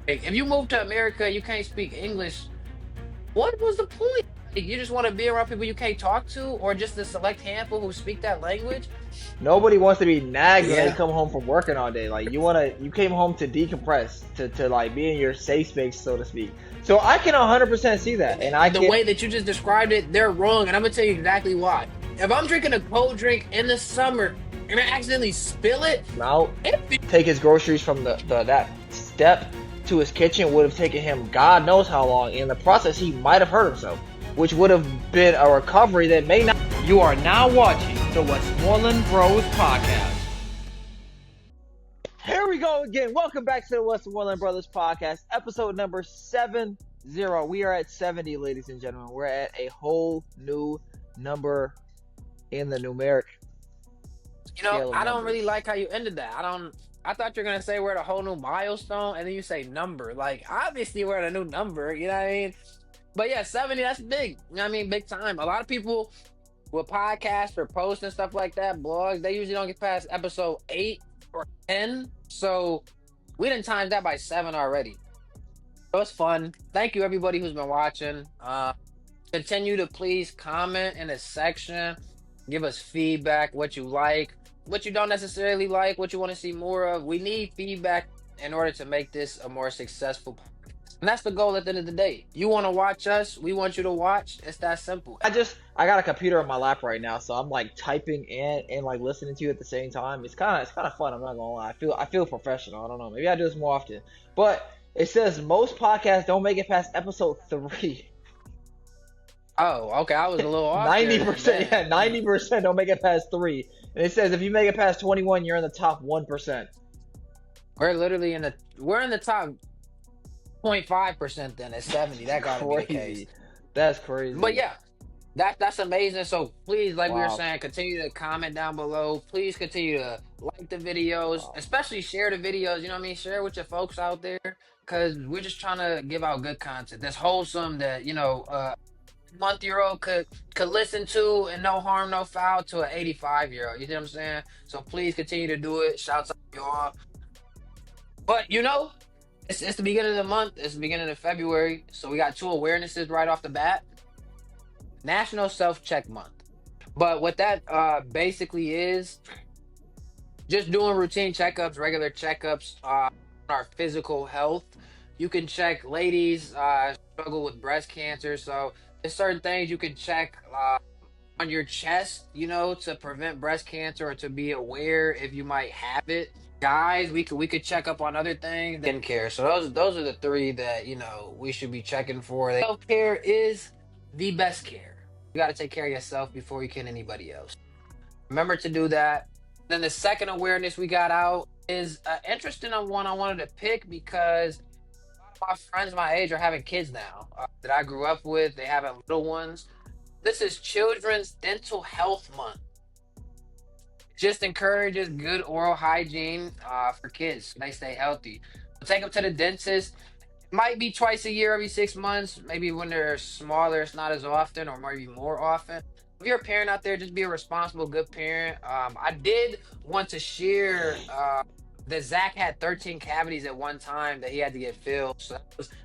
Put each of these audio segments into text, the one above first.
Like, if you move to America, you can't speak English. What was the point? Like, you just want to be around people you can't talk to, or just the select handful who speak that language? Nobody wants to be nagged when they Yeah. come home from working all day. Like you came home to decompress, to like be in your safe space, so to speak. So I can 100% see that, and I The can way that you just described it, they're wrong, and I'm gonna tell you exactly why. If I'm drinking a cold drink in the summer and I accidentally spill it, out, it take his groceries from the that step to his kitchen would have taken him God knows how long. In the process, he might have hurt himself, which would have been a recovery that may not. You are now watching the Westmoreland Bros podcast. Here we go again. Welcome back to the Westmoreland Brothers podcast, episode number 70. We are at 70, ladies and gentlemen. We're at a whole new number in the numeric scale of I don't really numbers. like how you ended that. I thought you were gonna say we're at a whole new milestone, and then you say number. Like, obviously we're at a new number. You know what I mean? But yeah, 70. That's big. You know what I mean? Big time. A lot of people with podcasts or posts and stuff like that, blogs, they usually don't get past episode 8 or 10. So we didn't time that by 7 already. So it's fun. Thank you everybody who's been watching. Continue to please comment in the section. Give us feedback, what you like, what you don't necessarily like, what you want to see more of. We need feedback in order to make this a more successful podcast. And that's the goal at the end of the day. You want to watch us, we want you to watch. It's that simple. I got a computer on my lap right now, so I'm like typing in and like listening to you at the same time. It's kind of fun. I'm not gonna lie. I feel professional. I don't know. Maybe I do this more often. But it says most podcasts don't make it past episode 3. Oh, okay. I was a little off there then. 90%, yeah, Man. 90% don't make it past 3. And it says if you make it past 21, you're in the top 1%. We're in the top 0.5% then at 70. That gotta be the case. Crazy. That's But crazy. yeah, that's amazing. So please, like we were Wow. saying, continue to comment down below. Please continue to like the videos, Wow. especially share the videos. You know what I mean? Share with your folks out there, because we're just trying to give out good content that's wholesome, that month-year-old could listen to, and no harm, no foul to an 85-year-old. You know what I'm saying? So please continue to do it. Shouts out to y'all. But it's the beginning of the month. It's the beginning of February, so we got two awarenesses right off the bat. National Self Check Month. But what that basically is, just doing routine checkups, regular checkups on our physical health. You can check, ladies struggle with breast cancer, so there's certain things you can check on your chest, to prevent breast cancer or to be aware if you might have it. Guys, we could check up on other things, skincare. So those are the three that we should be checking for. Self care is the best care. You got to take care of yourself before you can anybody else. Remember to do that. Then the second awareness we got out is an interesting one I wanted to pick, because my friends my age are having kids now that I grew up with. They having little ones. This is Children's Dental Health Month. Just encourages good oral hygiene for kids so they stay healthy. Take them to the dentist. Might be twice a year, every 6 months. Maybe when they're smaller, it's not as often, or maybe more often. If you're a parent out there, just be a responsible, good parent. I did want to share that Zach had 13 cavities at one time that he had to get filled. So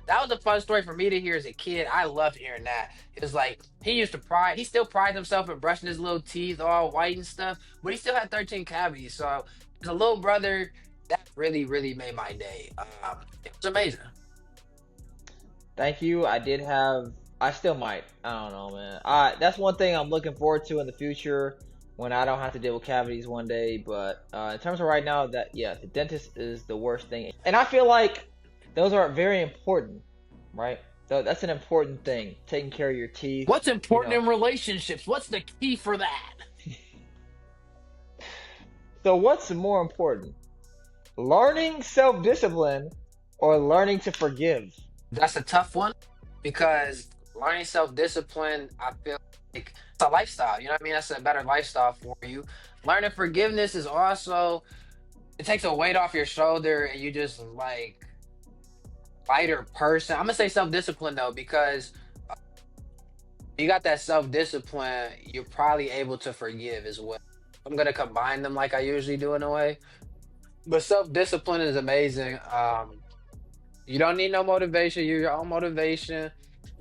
that was a fun story for me to hear as a kid. I loved hearing that. It was like he still prides himself in brushing his little teeth all white and stuff, but he still had 13 cavities. So as a little brother, that really, really made my day. It was amazing. Thank you. I still might. I don't know, man. That's one thing I'm looking forward to in the future when I don't have to deal with cavities one day. But in terms of right now, yeah, the dentist is the worst thing. And I feel like those are very important, right? That's an important thing, taking care of your teeth. What's You important know. in relationships? What's the key for that? So what's more important? Learning self-discipline or learning to forgive? That's a tough one, because learning self-discipline, I feel like it's a lifestyle. You know what I mean? That's a better lifestyle for you. Learning forgiveness is also, it takes a weight off your shoulder, and you just like lighter person. I'm gonna say self-discipline though, because you got that self-discipline, you're probably able to forgive as well. I'm gonna combine them like I usually do in a way. But self-discipline is amazing. You don't need no motivation. You're your own motivation.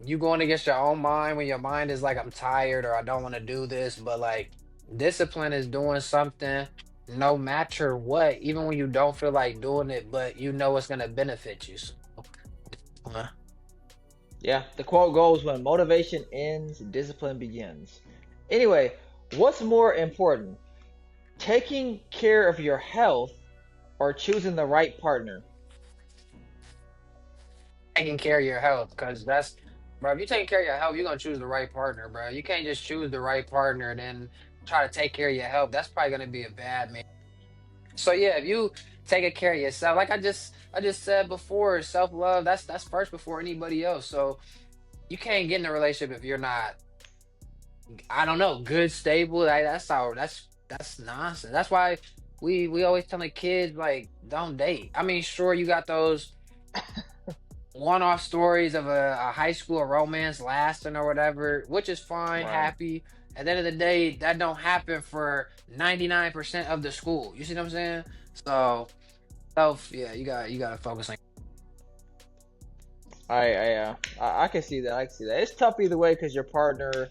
You going against your own mind when your mind is like, I'm tired or I don't want to do this. But like discipline is doing something no matter what, even when you don't feel like doing it, but you know it's gonna benefit you. So, uh, Yeah, the quote goes, when motivation ends, discipline begins. Anyway, what's more important, taking care of your health or choosing the right partner? taking care of your health, because that's, bro, if you're taking care of your health, you're gonna choose the right partner, bro. You can't just choose the right partner and then try to take care of your health. That's probably gonna be a bad man. So yeah, if you taking care of yourself, like I just said before, self love, that's first before anybody else. So you can't get in a relationship if you're not, I don't know, good, stable. Like that's nonsense. That's why we always telling kids like don't date. I mean, sure you got those one-off stories of a high school romance lasting or whatever, which is fine, Right. happy. At the end of the day, that don't happen for 99% of the school. You see what I'm saying? So, yeah, you gotta focus on. I can see that. I can see that. It's tough either way because your partner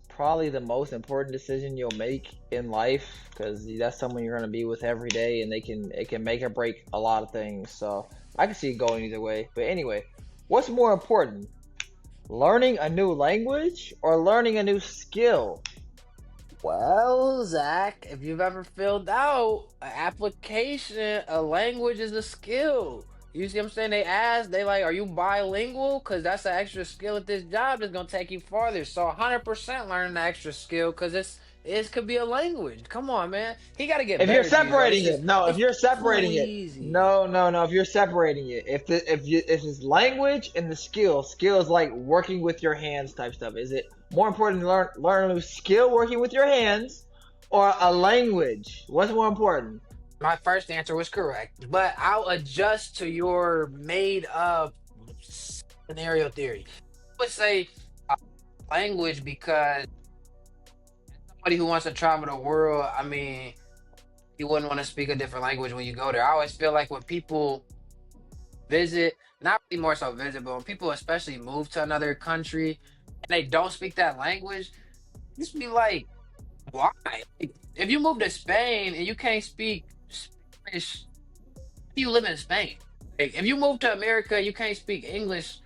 probably the most important decision you'll make in life because that's someone you're gonna be with every day, and it can make or break a lot of things. So I can see it going either way. But anyway, what's more important, learning a new language or learning a new skill? Well, Zach, if you've ever filled out an application, a language is a skill. You see what I'm saying? They ask, they like, are you bilingual? Because that's an extra skill at this job that's gonna take you farther. So 100% learning the extra skill because it could be a language. Come on, man. He got to get If you're better to you, bro. separating it, no. If It's you're too separating it, easy. no, no, no. If you're separating it, if it's language and the skill is like working with your hands type stuff. Is it more important to learn a new skill working with your hands, or a language? What's more important? My first answer was correct, but I'll adjust to your made up scenario theory. I would say language because somebody who wants to travel the world, I mean, you wouldn't want to speak a different language when you go there. I always feel like when people visit, not really more so visit, but when people especially move to another country and they don't speak that language, just be like, why? Like, if you move to Spain and you can't speak Spanish, you live in Spain. Like, if you move to America and you can't speak English,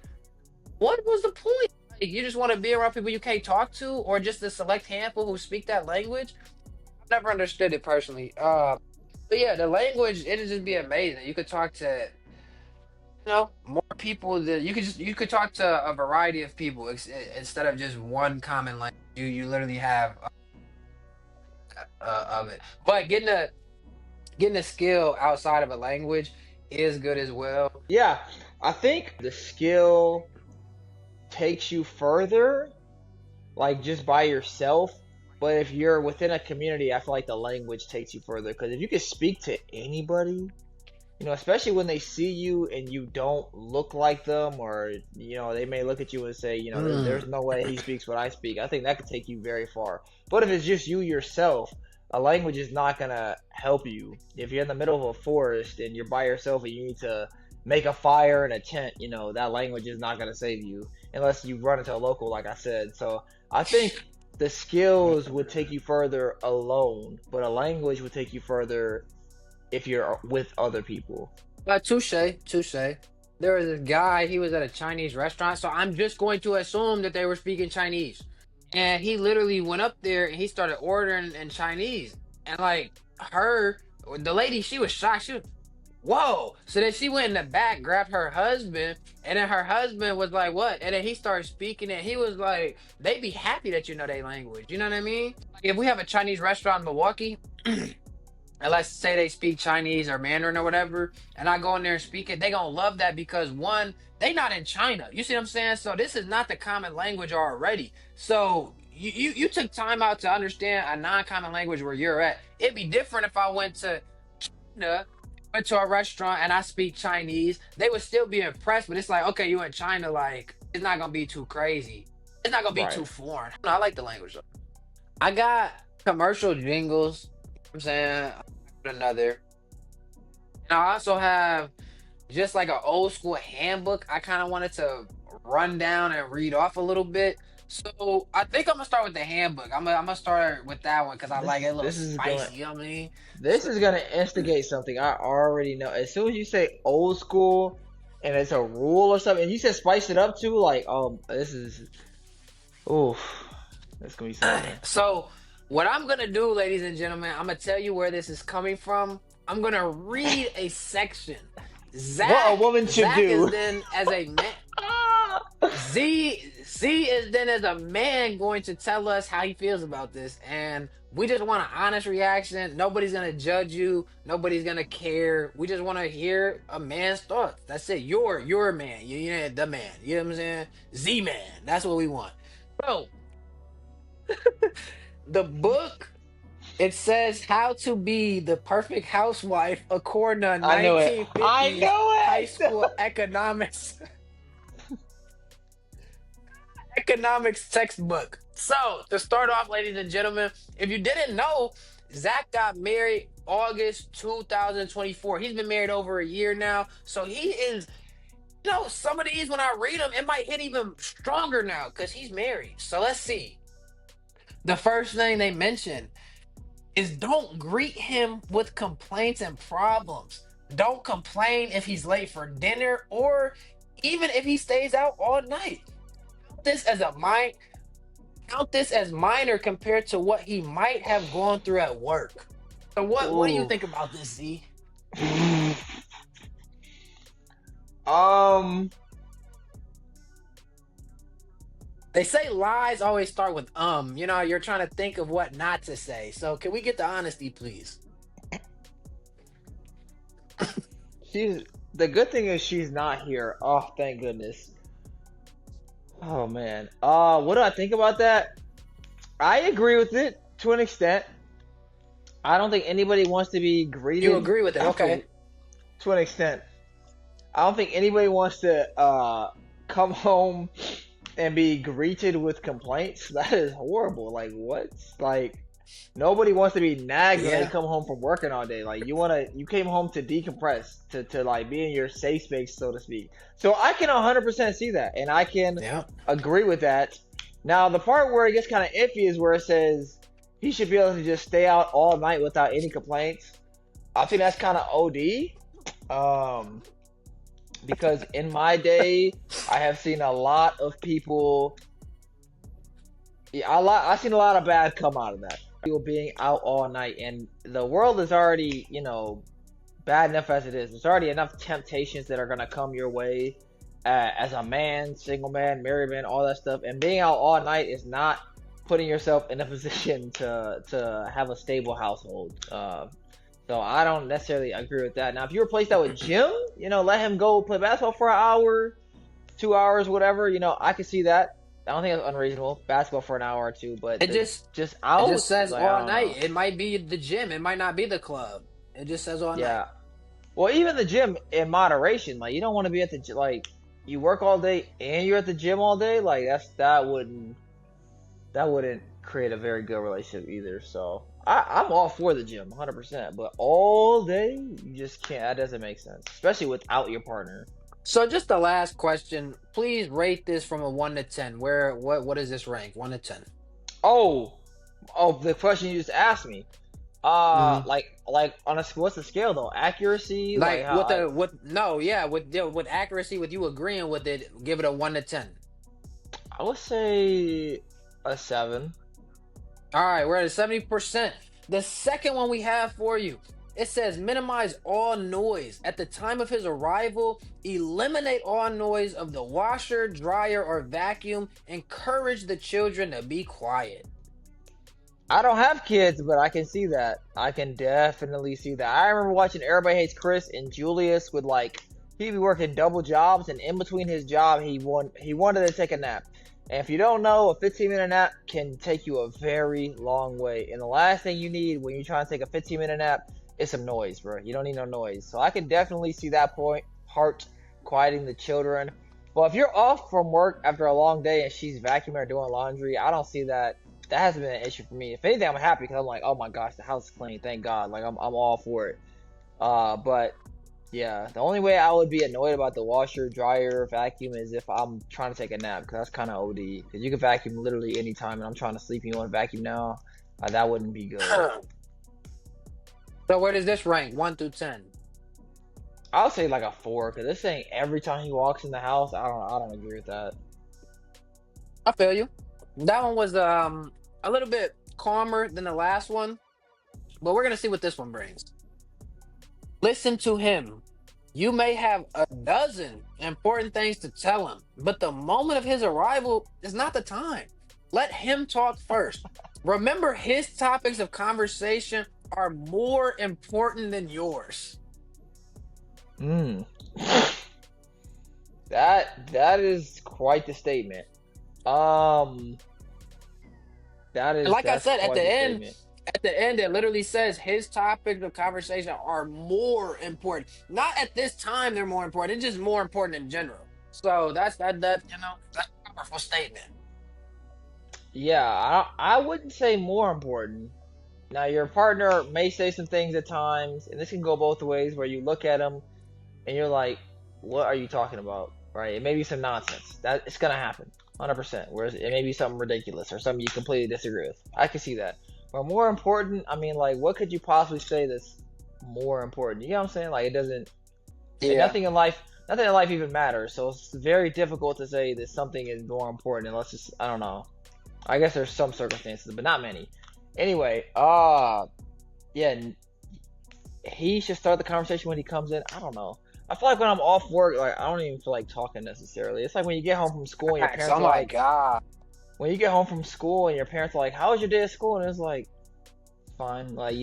what was the point? Like, you just want to be around people you can't talk to, or just a select handful who speak that language? I've never understood it personally. But yeah, the language it'd just be amazing. You could talk to more people that you could talk to a variety of people instead of just one common language. You literally have of it. But getting a skill outside of a language is good as well. Yeah, I think the skill takes you further, like just by yourself. But if you're within a community, I feel like the language takes you further because if you can speak to anybody, especially when they see you and you don't look like them, or they may look at you and say, there's Mm. no way he speaks what I speak. I think that could take you very far. But if it's just you yourself, a language is not gonna help you. If you're in the middle of a forest and you're by yourself and you need to make a fire in a tent, that language is not gonna save you unless you run into a local, like I said. So I think the skills would take you further alone, but a language would take you further if you're with other people. Touche, touche. There was a guy. He was at a Chinese restaurant, so I'm just going to assume that they were speaking Chinese. And he literally went up there and he started ordering in Chinese. And like the lady, she was shocked. She was, whoa. So then she went in the back, grabbed her husband, and then her husband was like, what? And then he started speaking it. He was like, they be happy that you know their language. You know what I mean? Like if we have a Chinese restaurant in Milwaukee, and let's say they speak Chinese or Mandarin or whatever, and I go in there and speak it, they gonna love that because one, they not in China. You see what I'm saying? So this is not the common language already. So you took time out to understand a non-common language where you're at. It'd be different if I went to China, went to a restaurant and I speak Chinese. They would still be impressed, but it's like, okay, you in China, like it's not gonna be too crazy. It's not gonna be Right. too foreign. I like the language though. I got commercial jingles. You know what I'm saying another. And I also have just like an old school handbook. I kind of wanted to run down and read off a little bit. So I think I'm gonna start with the handbook. I'm gonna start with that one because I like it a little This is going spicy. You know what I mean? this So, is gonna instigate something. I already know. As soon as you say old school and it's a rule or something, and you said spice it up too, like this is oof. That's gonna be something. so what I'm gonna do, ladies and gentlemen, I'm gonna tell you where this is coming from. I'm gonna read a section. What a Zach woman should Zach is do. then as a man. Z is then as a man going to tell us how he feels about this, and we just want an honest reaction. Nobody's gonna judge you. Nobody's gonna care. We just want to hear a man's thoughts. That's it. You're a man. You're the man. You know what I'm saying? Z man. That's what we want. So the book, it says how to be the perfect housewife according to I knew it. I 1950s high knew school it. economics textbook. So, to start off, ladies and gentlemen, if you didn't know, Zach got married August 2024. He's been married over a year now. So, he is, some of these, when I read them, it might hit even stronger now because he's married. So, let's see. The first thing they mention is don't greet him with complaints and problems. Don't complain if he's late for dinner or even if he stays out all night. This as a mind Count this as minor compared to what he might have gone through at work. So what do you Ooh. think about this, Z? Um, They say lies always start with you're trying to think of what not to say. So can we get the honesty, please? she's the good thing is she's not here. Oh, thank goodness. Oh man. What do I think about that? I agree with it to an extent. I don't think anybody wants to be You greeted agree with it, okay. to an extent. I don't think anybody wants to come home and be greeted with complaints. That is horrible. Like what? Like nobody wants to be nagged when they Yeah. come home from working all day. Like you came home to decompress, to like be in your safe space, so to speak. So I can 100% see that, and I can Yeah. agree with that. Now the part where it gets kind of iffy is where it says he should be able to just stay out all night without any complaints. I think that's kind of OD. Um, because in my day, I have seen a lot of people. Yeah, I've seen a lot of bad come out of that. People being out all night, and the world is already, bad enough as it is. There's already enough temptations that are gonna come your way as a man, single man, married man, all that stuff. And being out all night is not putting yourself in a position to have a stable household. So I don't necessarily agree with that. Now, if you replace that with Jim, let him go play basketball for an hour, 2 hours, whatever. I can see that. I don't think it's unreasonable. Basketball for an hour or two, but It just just it out, just says like I all don't know. night. It might be the gym. It might not be the club. It just says all night. Yeah. Well, even the gym in moderation. Like you don't want to be at the like you work all day and you're at the gym all day. Like that wouldn't create a very good relationship either. So I'm all for the gym, 100%. But all day, you just can't. That doesn't make sense, especially without your partner. So just the last question. Please rate this from a 1 to 10. What is this rank? 1 to 10. Oh, the question you just asked me. Hmm. Like on a what's the scale though? Accuracy, like Like how? Like with accuracy, with you agreeing with it, give it a 1 to 10. I would say a 7. All right, we're at 70%. The second one we have for you, it says minimize all noise at the time of his arrival. Eliminate all noise of the washer, dryer, or vacuum. Encourage the children to be quiet. I don't have kids, but I can see that. I can definitely see that. I remember watching Everybody Hates Chris, and Julius would he'd be working double jobs, and in between his job he wanted to take a nap. And if you don't know, a 15-minute nap can take you a very long way. And the last thing you need when you're trying to take a 15-minute nap is some noise, bro. You don't need no noise. So I can definitely see that part, quieting the children. But if you're off from work after a long day and she's vacuuming or doing laundry, I don't see that. That hasn't been an issue for me. If anything, I'm happy because I'm like, oh my gosh, the house is clean. Thank God. Like I'm all for it. But Yeah, the only way I would be annoyed about the washer, dryer, vacuum is if I'm trying to take a nap, because that's kind of OD. Because you can vacuum literally anytime, and I'm trying to sleep and you want to vacuum now, that wouldn't be good. So where does this rank? 1 through 10. I'll say like a 4, because this thing every time he walks in the house, I don't agree with that. I feel you. That one was a little bit calmer than the last one, but we're gonna see what this one brings. Listen to him. You may have a dozen important things to tell him, but the moment of his arrival is not the time. Let him talk first. Remember, his topics of conversation are more important than yours. Hmm. That is quite the statement. Um, And like I that's said, quite the statement. at the end, it literally says his topics of conversation are more important. Not at this time they're more important. It's just more important in general. So that's a powerful statement. Yeah, I wouldn't say more important. Now, your partner may say some things at times, and this can go both ways, where you look at them and you're like, "What are you talking about?" Right? It may be some nonsense. That it's gonna happen, 100%. Whereas it may be something ridiculous or something you completely disagree with. I can see that. But more important, I mean, like, what could you possibly say that's more important? You know what I'm saying? Like, it doesn't. And Yeah. nothing in life even matters. So it's very difficult to say that something is more important unless it's, I don't know. I guess there's some circumstances, but not many. Anyway, yeah, he should start the conversation when he comes in. I don't know. I feel like when I'm off work, like I don't even feel like talking necessarily. It's like when you get home from school and your Facts. parents Oh are my like, God. when you get home from school and your parents are like, "How was your day at school?" And it's like, "Fine." Like,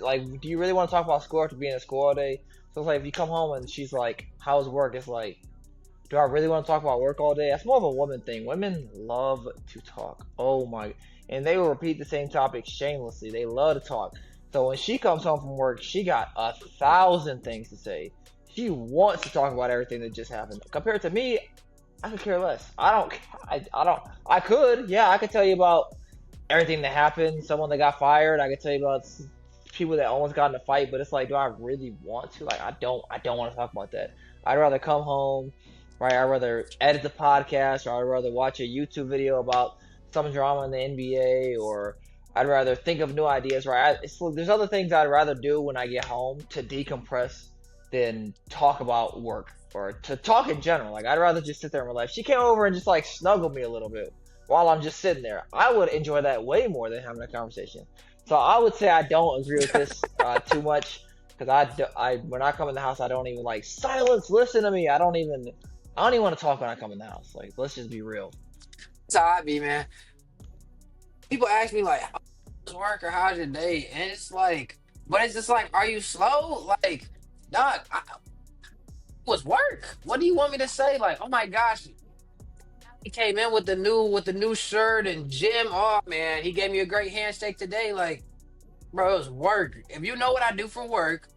like, do you really want to talk about school after being at school all day? So it's like if you come home and she's like, "How's work?" It's like, do I really want to talk about work all day? That's more of a woman thing. Women love to talk. Oh my. And they will repeat the same topic shamelessly. They love to talk. So when she comes home from work, she got 1,000 things to say. She wants to talk about everything that just happened. Compared to me, I could care less. I could. Yeah, I could tell you about everything that happened. Someone that got fired. I could tell you about people that almost got in a fight. But it's like, do I really want to? Like, I don't want to talk about that. I'd rather come home, right? I'd rather edit the podcast, or I'd rather watch a YouTube video about some drama in the NBA, or I'd rather think of new ideas, right? There's other things I'd rather do when I get home to decompress than talk about work or to talk in general. Like, I'd rather just sit there and relax. She came over and just like snuggled me a little bit while I'm just sitting there. I would enjoy that way more than having a conversation. So I would say I don't agree with this too much, because when I come in the house, I don't even like silence. Listen to me. I don't even want to talk when I come in the house. Like, let's just be real. That's how I be, man. People ask me like, "How's work or how's your day?" And it's like, but it's just like, are you slow? Like, dog, was work. What do you want me to say? Like, oh my gosh, he came in with the new shirt and gym. Oh man, he gave me a great handshake today. Like, bro, it was work. If you know what I do for work,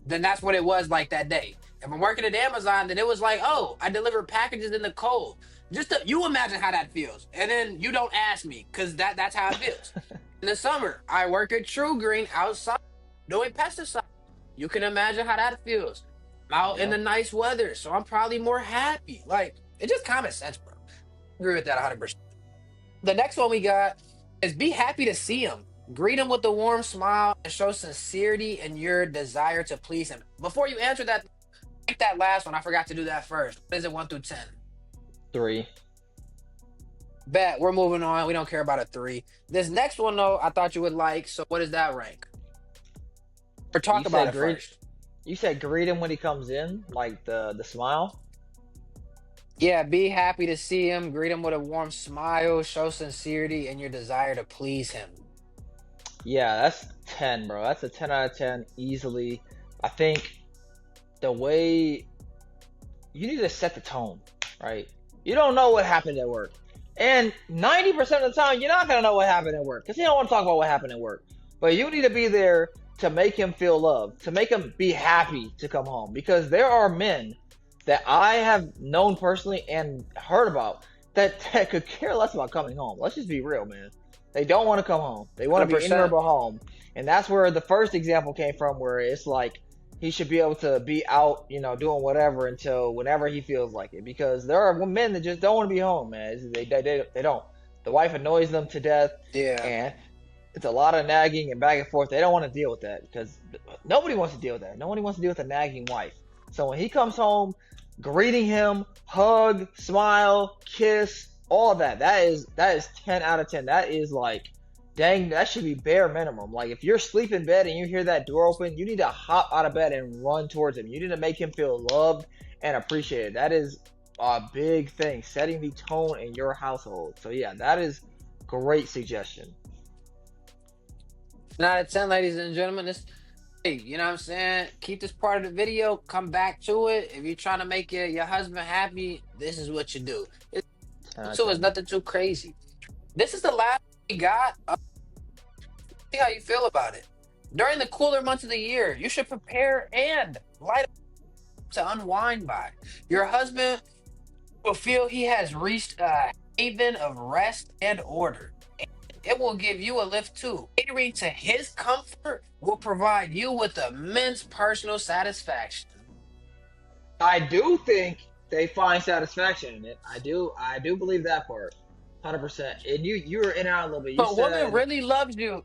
then that's what it was like that day. If I'm working at Amazon, then it was like, oh, I deliver packages in the cold. You imagine how that feels, and then you don't ask me because that's how it feels. In the summer, I work at True Green outside doing pesticides. You can imagine how that feels. I'm out in Yeah. the nice weather, so I'm probably more happy. Like, it's just common sense, bro. Agree with that 100%. The next one we got is be happy to see him. Greet him with a warm smile and show sincerity and your desire to please him. Before you answer that, like that last one, I forgot to do that first. What is it, 1 through 10? 3. Bet, we're moving on. We don't care about a 3. This next one, though, I thought you would like. So what does that rank? Or You talk about said it greet. first. You said greet him when he comes in, like the smile. Yeah, be happy to see him. Greet him with a warm smile. Show sincerity and your desire to please him. Yeah, that's 10, bro. That's a 10 out of 10 easily. I think the way you need to set the tone, right? You don't know what happened at work. And 90% of the time, you're not going to know what happened at work because you don't want to talk about what happened at work. But you need to be there to make him feel loved, to make him be happy to come home. Because there are men that I have known personally and heard about that could care less about coming home. Let's just be real, man. They don't want to come home. They want to be in their 100%. home. And that's where the first example came from, where it's like he should be able to be out, doing whatever until whenever he feels like it. Because there are men that just don't want to be home, man. They don't. The wife annoys them to death, Yeah. and it's a lot of nagging and back and forth. They don't want to deal with that because nobody wants to deal with that. Nobody wants to deal with a nagging wife. So when he comes home, greeting him, hug, smile, kiss, all of that. That is 10 out of 10. That is like, dang, that should be bare minimum. Like if you're asleep in bed and you hear that door open, you need to hop out of bed and run towards him. You need to make him feel loved and appreciated. That is a big thing, setting the tone in your household. So yeah, that is great suggestion. 9 out of 10, ladies and gentlemen. This, hey, you know what I'm saying? Keep this part of the video. Come back to it. If you're trying to make your husband happy, this is what you do. It's, 10 out of so it's 10. nothing too crazy. This is the last we got. See how you feel about it. During the cooler months of the year, you should prepare and light up to unwind by. Your husband will feel he has reached a haven of rest and order. It will give you a lift too. Catering to his comfort will provide you with immense personal satisfaction. I do think they find satisfaction in it. I do believe that part. 100%. And you were in and out a little bit. If You a woman said really loves you,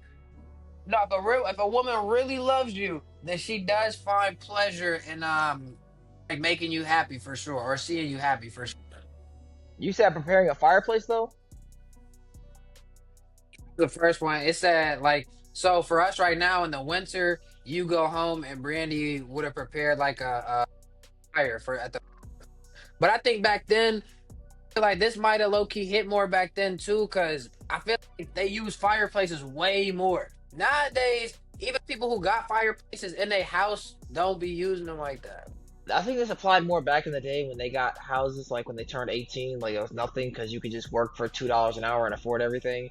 no, if a woman really loves you, then she does find pleasure in like making you happy for sure, or seeing you happy for sure. you said preparing a fireplace though? The first one, it said like, so for us right now in the winter, you go home and Brandy would have prepared like a fire for at the. But I think back then, like this might have low key hit more back then too, because I feel like they use fireplaces way more nowadays. Even people who got fireplaces in their house don't be using them like that. I think this applied more back in the day when they got houses, like when they turned 18, like it was nothing because you could just work for $2 an hour and afford everything.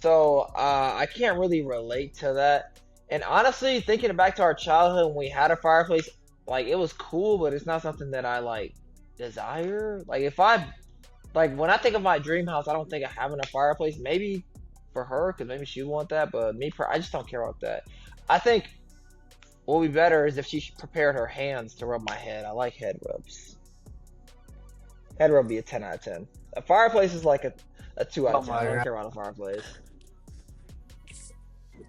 So I can't really relate to that. And honestly, thinking back to our childhood when we had a fireplace, like it was cool, but it's not something that I like desire. Like if I like when I think of my dream house, I don't think of having a fireplace. Maybe for her, because maybe she'd want that, but I just don't care about that. I think what would be better is if she prepared her hands to rub my head. I like head rubs. Head rub would be a 10 out of 10. A fireplace is like a 2 out Oh of 10. I my don't god, care about a fireplace.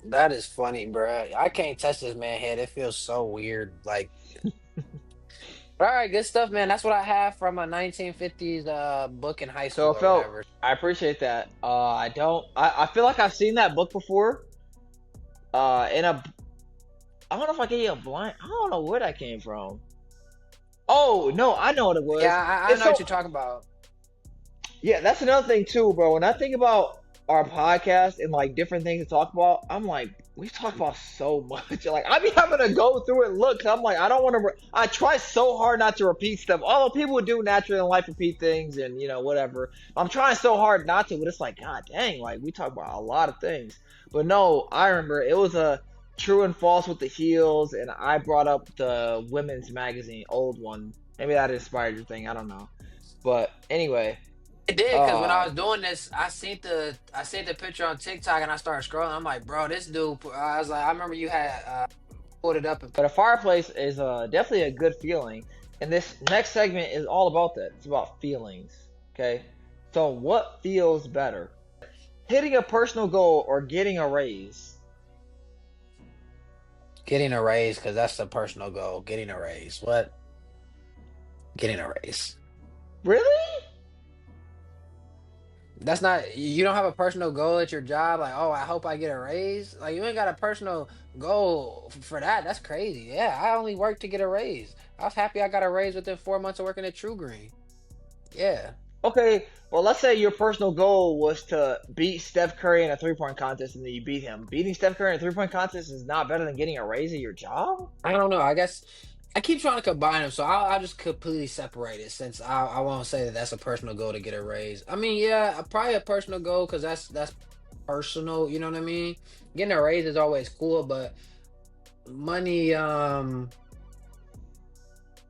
that is funny, bruh. I can't touch this man head. It feels so weird. Like, all right, good stuff, man. That's what I have from a 1950s book in high So school it or felt, whatever. I appreciate that. I feel like I've seen that book before. In a, I don't know if I gave you a blind, I don't know where that came from. Oh, no, I know what it was. Yeah, I It's know what so, you're talking about. yeah, that's another thing too, bro. When I think about our podcast and like different things to talk about, I'm like, we talk about so much. Like, I be having to go through and look. 'Cause I'm like, I don't want to. I try so hard not to repeat stuff. Although people would do naturally in life, repeat things and whatever. I'm trying so hard not to, but it's like, god dang, like we talk about a lot of things. But no, I remember it was a true and false with the heels, and I brought up the women's magazine, old one. Maybe that inspired your thing. I don't know. But anyway. It did because when I Uh, was doing this, I seen the picture on TikTok and I started scrolling. I'm like, bro, this dude. I was like, I remember you had pulled it up and but a fireplace is definitely a good feeling. And this next segment is all about that. It's about feelings. Okay? So, what feels better? Hitting a personal goal or getting a raise? getting a raise because that's the personal goal. Getting a raise. What? Getting a raise. Really? That's not. You don't have a personal goal at your job. Like, oh, I hope I get a raise. Like, you ain't got a personal goal for that. That's crazy. Yeah, I only worked to get a raise. I was happy I got a raise within 4 months of working at True Green. Yeah. Okay, well, let's say your personal goal was to beat Steph Curry in a 3-point contest and then you beat him. Beating Steph Curry in a 3-point contest is not better than getting a raise at your job? I don't know. I guess I keep trying to combine them, so I'll just completely separate it since I won't say that that's a personal goal to get a raise. I mean, yeah, probably a personal goal because that's personal. You know what I mean? Getting a raise is always cool, but money, I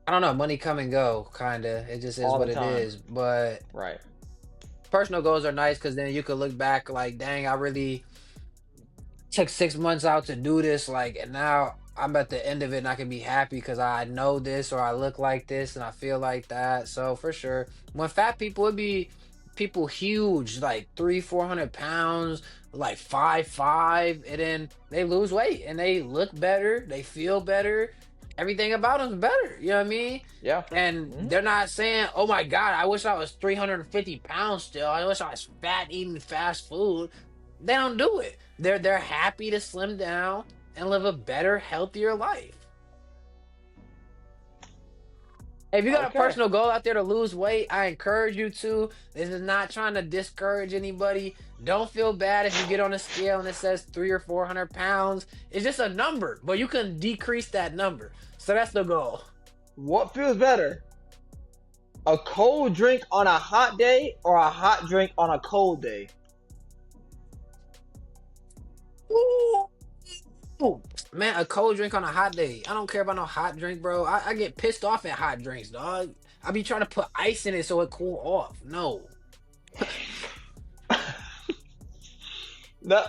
don't know, money come and go, kind of. It just is All the what it time. is. But Right. personal goals are nice because then you could look back like, dang, I really took 6 months out to do this, like, and now I'm at the end of it and I can be happy because I know this or I look like this and I feel like that. So for sure, when fat people, it'd be people huge, like 300, 400 pounds, like 5'5", and then they lose weight and they look better, they feel better, everything about them's better. You know what I mean? Yeah. And Hmm. they're not saying, "Oh my God, I wish I was 350 pounds still. I wish I was fat eating fast food." They don't do it. They're happy to slim down and live a better, healthier life. If you got a Okay. personal goal out there to lose weight, I encourage you to. This is not trying to discourage anybody. Don't feel bad if you get on a scale and it says 300 or 400 pounds. It's just a number, but you can decrease that number. So that's the goal. What feels better? A cold drink on a hot day or a hot drink on a cold day? Ooh. Ooh. Man, a cold drink on a hot day. I don't care about no hot drink, bro. I get pissed off at hot drinks, dog. I be trying to put ice in it so it cool off. No.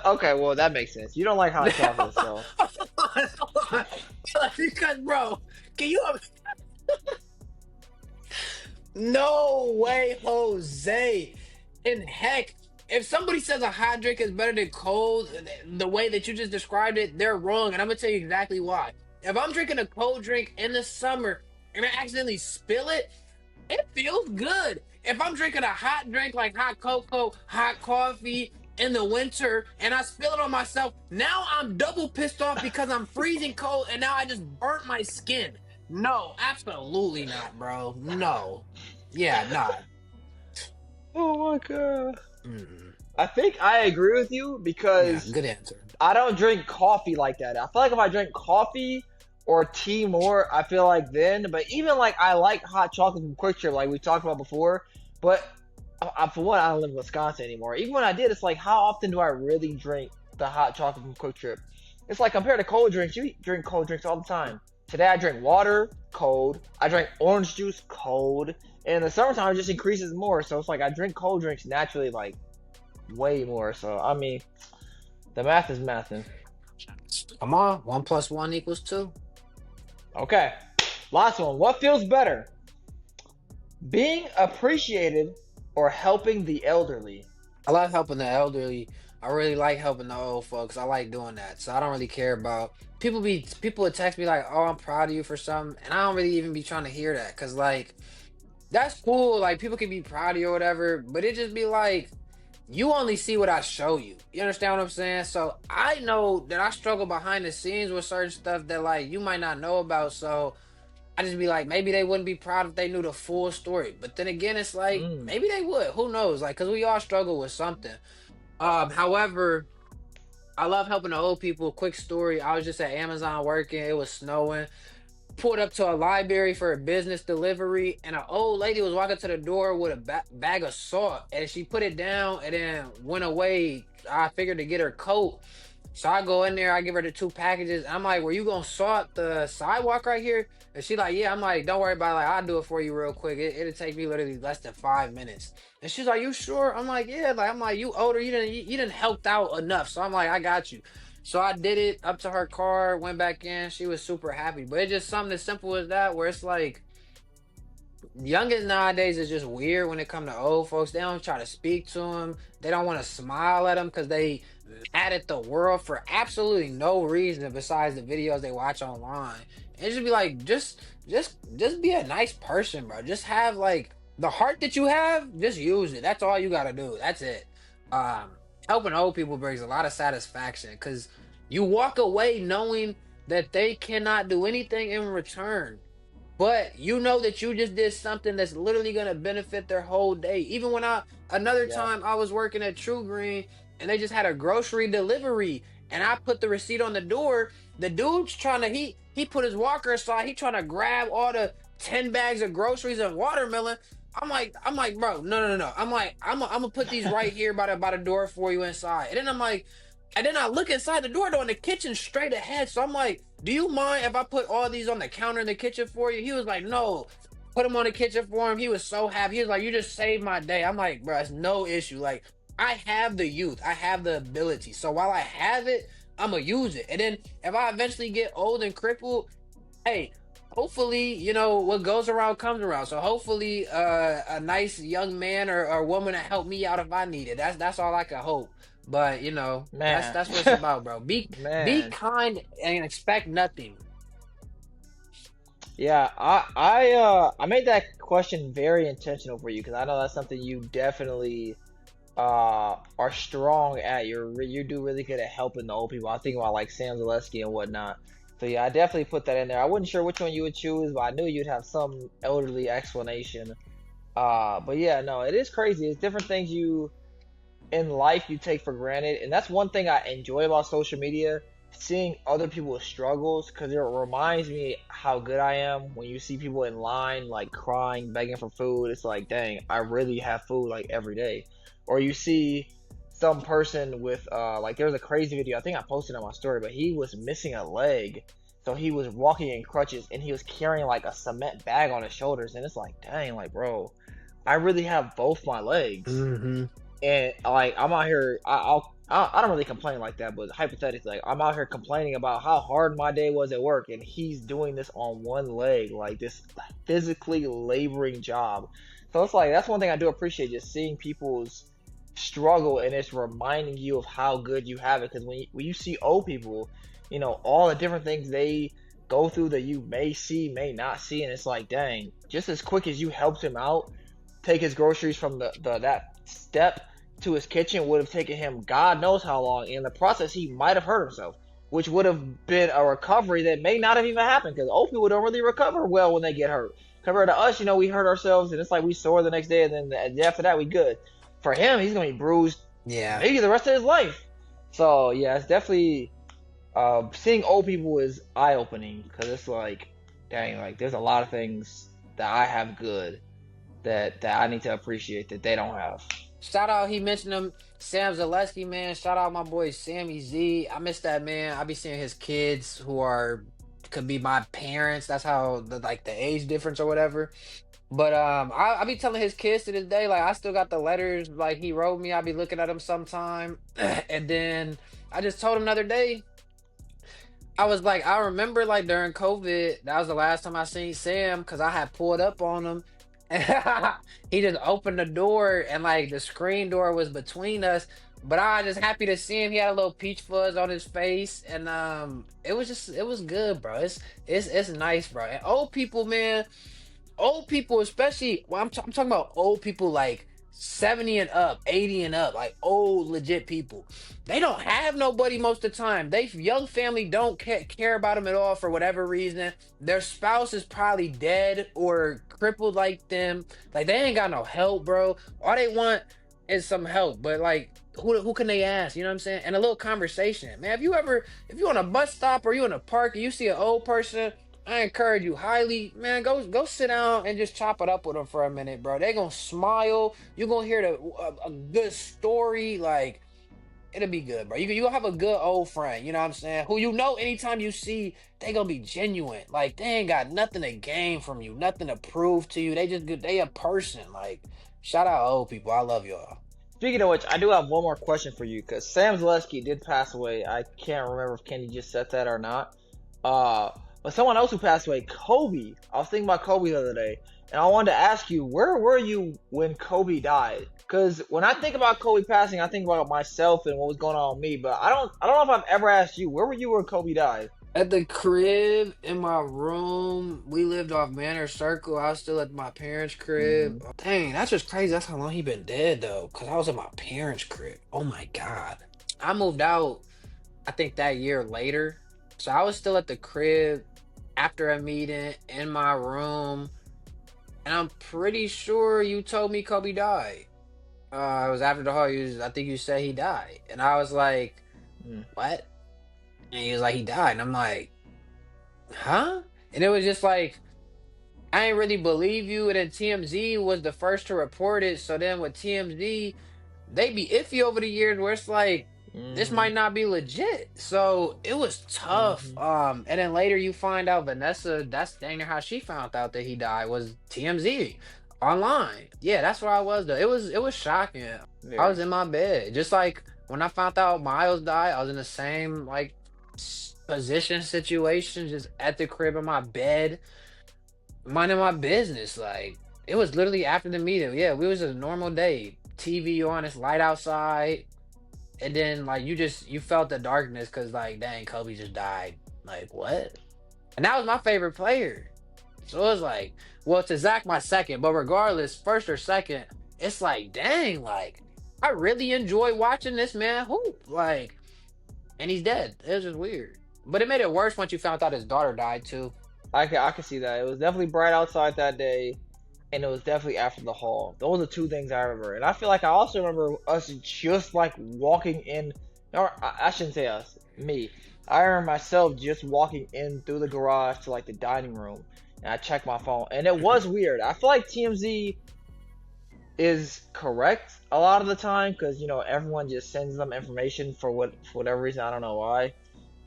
Okay, well that makes sense. You don't like hot chocolate, so Hold on. Because, bro, can you? No way, Jose. And heck, if somebody says a hot drink is better than cold, the way that you just described it, they're wrong. And I'm gonna tell you exactly why. If I'm drinking a cold drink in the summer and I accidentally spill it, it feels good. If I'm drinking a hot drink like hot cocoa, hot coffee in the winter, and I spill it on myself, now I'm double pissed off because I'm freezing cold and now I just burnt my skin. No, absolutely not, bro. No. Yeah, nah. oh my god. Mm-mm. I think I agree with you Yeah, because good answer. I don't drink coffee like that. I feel like if I drink coffee or tea more, I feel like then. But even like I like hot chocolate from Quick Trip, like we talked about before. But for one, I don't live in Wisconsin anymore. Even when I did, it's like how often do I really drink the hot chocolate from Quick Trip? It's like compared to cold drinks, you drink cold drinks all the time. Today I drink water, cold. I drink orange juice, cold. And in the summertime, it just increases more. So it's like I drink cold drinks naturally, like way more. So I mean, the math is mathing. Come on, 1 + 1 = 2. Okay. Last one. What feels better? Being appreciated or helping the elderly? I love helping the elderly. I really like helping the old folks. I like doing that. So I don't really care about people would text me like, "Oh, I'm proud of you for something," and I don't really even be trying to hear that because like that's cool. Like people can be proud of you or whatever, but it just be like you only see what I show you. You understand what I'm saying? So I know that I struggle behind the scenes with certain stuff that like you might not know about. So I just be like, maybe they wouldn't be proud if they knew the full story. But then again, it's like Mm. maybe they would. Who knows? Like, cause we all struggle with something. However, I love helping the old people. Quick story: I was just at Amazon working. It was snowing. Pulled up to a library for a business delivery, and an old lady was walking to the door with a bag of salt, and she put it down and then went away. I figured to get her coat, so I go in there, I give her the 2 packages. I'm like, "Were you gonna salt the sidewalk right here?" And she like, "Yeah." I'm like, "Don't worry about it. Like, I'll do it for you real quick. It'll take me literally less than 5 minutes." And she's like, "You sure?" I'm like, "Yeah." Like, I'm like, "You older, you didn't helped out enough." So I'm like, "I got you." So I did it up to her car, went back in. She was super happy. But it's just something as simple as that, where it's like youngest nowadays is just weird when it come to old folks. They don't try to speak to them. They don't want to smile at them because they mad at the world for absolutely no reason besides the videos they watch online. And just be like, just be a nice person, bro. Just have like the heart that you have. Just use it. That's all you gotta do. That's it. Um, Helping old people brings a lot of satisfaction because you walk away knowing that they cannot do anything in return, but you know that you just did something that's literally gonna benefit their whole day. Even when another Yeah. time I was working at True Green and they just had a grocery delivery and I put the receipt on the door. The dude's trying to he put his walker aside. He trying to grab all the 10 bags of groceries and watermelon. I'm like, bro, no. I'm gonna put these right here by the door for you inside. And then I'm like, and then I look inside the door though in the kitchen straight ahead. So I'm like, do you mind if I put all these on the counter in the kitchen for you? He was like, no. Put them on the kitchen for him. He was so happy. He was like, you just saved my day. I'm like, bro, it's no issue. Like, I have the youth. I have the ability. So while I have it, I'm gonna use it. And then if I eventually get old and crippled, hey, hopefully, what goes around comes around. So hopefully, a nice young man or woman to help me out if I need it. That's all I can hope. But that's Man, that's what it's about, bro. Be man. kind and expect nothing. Yeah, I made that question very intentional for you because I know that's something you definitely are strong at. You do really good at helping the old people. I think about like Sam Zaleski and whatnot. So yeah, I definitely put that in there. I wasn't sure which one you would choose, but I knew you'd have some elderly explanation. But yeah, no, it is crazy. It's different things you in life you take for granted, and that's one thing I enjoy about social media, seeing other people's struggles, because it reminds me how good I am when you see people in line like crying, begging for food. It's like, dang, I really have food like every day. Or you see some person with like there was a crazy video, I think I posted on my story, but he was missing a leg, so he was walking in crutches and he was carrying like a cement bag on his shoulders, and it's like, dang, like bro, I really have both my legs, Hmm. and like I'm out here, I don't really complain like that, but hypothetically, like I'm out here complaining about how hard my day was at work, and he's doing this on one leg, like this physically laboring job. So it's like that's one thing I do appreciate, just seeing people's struggle, and it's reminding you of how good you have it. Because when you see old people, all the different things they go through that you may see, may not see, and it's like, dang, just as quick as you helped him out, take his groceries from the that step to his kitchen would have taken him God knows how long. In the process, he might have hurt himself, which would have been a recovery that may not have even happened because old people don't really recover well when they get hurt. Compared to us, we hurt ourselves and it's like we sore the next day, and then after that we good. For him, he's gonna be bruised Yeah. maybe the rest of his life. So yeah, it's definitely seeing old people is eye opening because it's like, dang, like there's a lot of things that I have good that I need to appreciate that they don't have. Shout out, he mentioned him, Sam Zaleski, man. Shout out my boy Sammy Z. I miss that man. I be seeing his kids who could be my parents. That's how the age difference or whatever. But I be telling his kids to this day, like I still got the letters like he wrote me. I be looking at them sometime, and then I just told him the other day. I was like, I remember like during COVID, that was the last time I seen Sam because I had pulled up on him. He just opened the door and like the screen door was between us. But I was just happy to see him. He had a little peach fuzz on his face, and it was good, bro. It's nice, bro. And old people, especially, well, I'm talking about old people like 70 and up, 80 and up, like old legit people. They don't have nobody most of the time. They young family don't care about them at all for whatever reason. Their spouse is probably dead or crippled like them. Like they ain't got no help, bro. All they want is some help. But like who can they ask? You know what I'm saying? And a little conversation. Man, if you on a bus stop or you in a park and you see an old person, I encourage you highly, man. Go sit down and just chop it up with them for a minute, bro. They gonna smile. You gonna hear a good story. Like it'll be good, bro. You gonna have a good old friend. You know what I'm saying? Who anytime you see, they gonna be genuine. Like they ain't got nothing to gain from you, nothing to prove to you. They just good. They a person. Like shout out old people. I love y'all. Speaking of which, I do have one more question for you because Sam Zaleski did pass away. I can't remember if Kenny just said that or not. Uh, but someone else who passed away, Kobe. I was thinking about Kobe the other day, and I wanted to ask you, where were you when Kobe died? Because when I think about Kobe passing, I think about myself and what was going on with me. But I don't know if I've ever asked you, where were you when Kobe died? At the crib in my room, we lived off Manor Circle. I was still at my parents' Hmm. crib. Dang, that's just crazy. That's how long he been dead though. Cause I was at my parents' crib. Oh my god. I moved out, I think that year later. So I was still at the crib after a meeting in my room, and I'm pretty sure you told me Kobe died. It was after the whole. I think you said he died, and I was like, Mm. "What?" And he was like, "He died," and I'm like, "Huh?" And it was just like I ain't really believe you. And then TMZ was the first to report it. So then with TMZ, they be iffy over the years where it's like this Hmm. might not be legit. So it was tough. Hmm. And then later you find out Vanessa, that's dang near how she found out that he died was TMZ online. Yeah, that's where I was though. It was shocking. I Very. was in my bed. Just like when I found out Miles died, I was in the same like position situation, just at the crib in my bed, minding my business. Like it was literally after the meeting. Yeah, we was a normal day. TV on, it's light outside, and then like you felt the darkness because like dang, Kobe just died. Like what? And that was my favorite player. So it was like, well, to Zach, my second, but regardless, first or second, it's like, dang, like, I really enjoy watching this man hoop. Like, and he's dead. It was just weird. But it made it worse once you found out his daughter died too. I can see that. It was definitely bright outside that day, and it was definitely after the hall. Those are two things I remember. And I feel like I also remember us just like walking in, or I shouldn't say us, me. I remember myself just walking in through the garage to like the dining room, and I checked my phone, and it was weird. I feel like TMZ is correct a lot of the time because everyone just sends them information for whatever reason. I don't know why,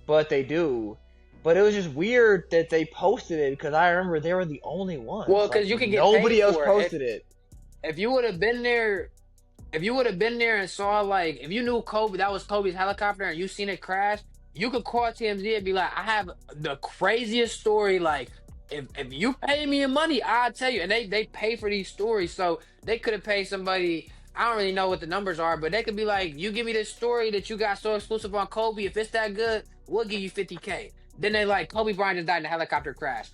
but they do. But it was just weird that they posted it because I remember they were the only ones. Well, because Like you can get nobody paid else for it. posted it. If you would have been there, if you would have been there and saw like, if you knew Kobe, that was Kobe's helicopter, and you seen it crash, you could call TMZ and be like, I have the craziest story. Like, if you pay me in money, I'll tell you. And they pay for these stories, so they could have paid somebody. I don't really know what the numbers are, but they could be like, you give me this story that you got so exclusive on Kobe. If it's that good, we'll give you 50K. Then they like, Kobe Bryant just died in a helicopter crash.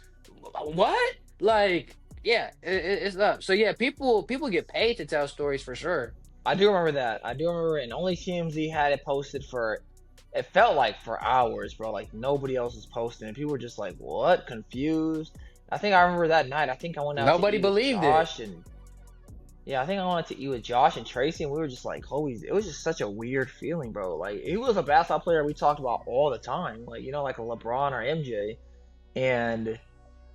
What? Like, yeah, it's up. So yeah, people get paid to tell stories for sure. I do remember that. I do remember it, and only TMZ had it posted for. It felt like for hours, bro. Like nobody else was posting, and people were just like, "What?" Confused. I think I remember that night. I think I went out to Nobody eat with believed Josh it. and yeah, I think I went to eat with Josh and Tracy, and we were just like, "Holy!" It was just such a weird feeling, bro. Like he was a basketball player we talked about all the time, like like a LeBron or MJ, and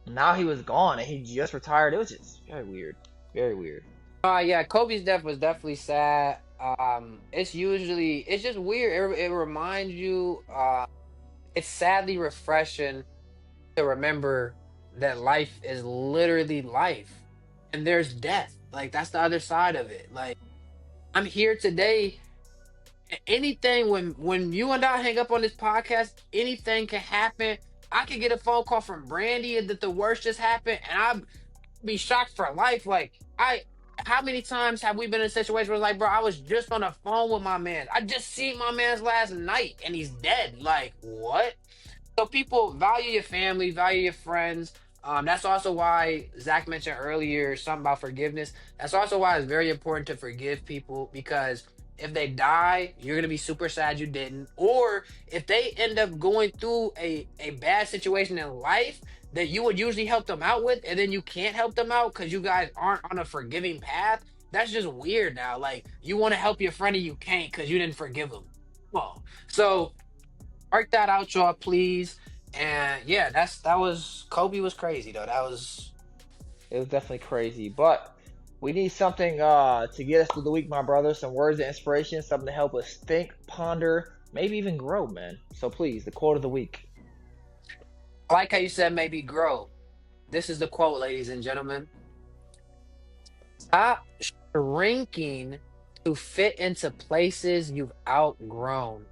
now he was gone and he just retired. It was just very weird, very weird. Yeah, Kobe's death was definitely sad. It's just weird. It reminds you. It's sadly refreshing to remember that life is literally life, and there's death. Like that's the other side of it. Like I'm here today. Anything when you and I hang up on this podcast, anything can happen. I could get a phone call from Brandy that the worst just happened, and I'd be shocked for life. Like how many times have we been in a situation where it's like, bro, I was just on the phone with my man. I just seen my man's last night, and he's dead. Like what? So people value your family, value your friends. That's also why Zach mentioned earlier something about forgiveness. That's also why it's very important to forgive people because if they die, you're gonna be super sad you didn't. Or if they end up going through a bad situation in life that you would usually help them out with, and then you can't help them out because you guys aren't on a forgiving path, that's just weird now. Like you want to help your friend and you can't because you didn't forgive them. Well, so work that out, y'all, please. And yeah, that was Kobe was crazy though. That was It was definitely crazy, but we need something to get us through the week, my brother. Some words of inspiration, something to help us think, ponder, maybe even grow, man. So please, the quote of the week. I like how you said maybe grow. This is the quote, ladies and gentlemen. Stop shrinking to fit into places you've outgrown.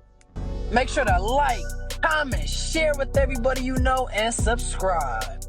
Make sure to like, comment, share with everybody you know, and subscribe.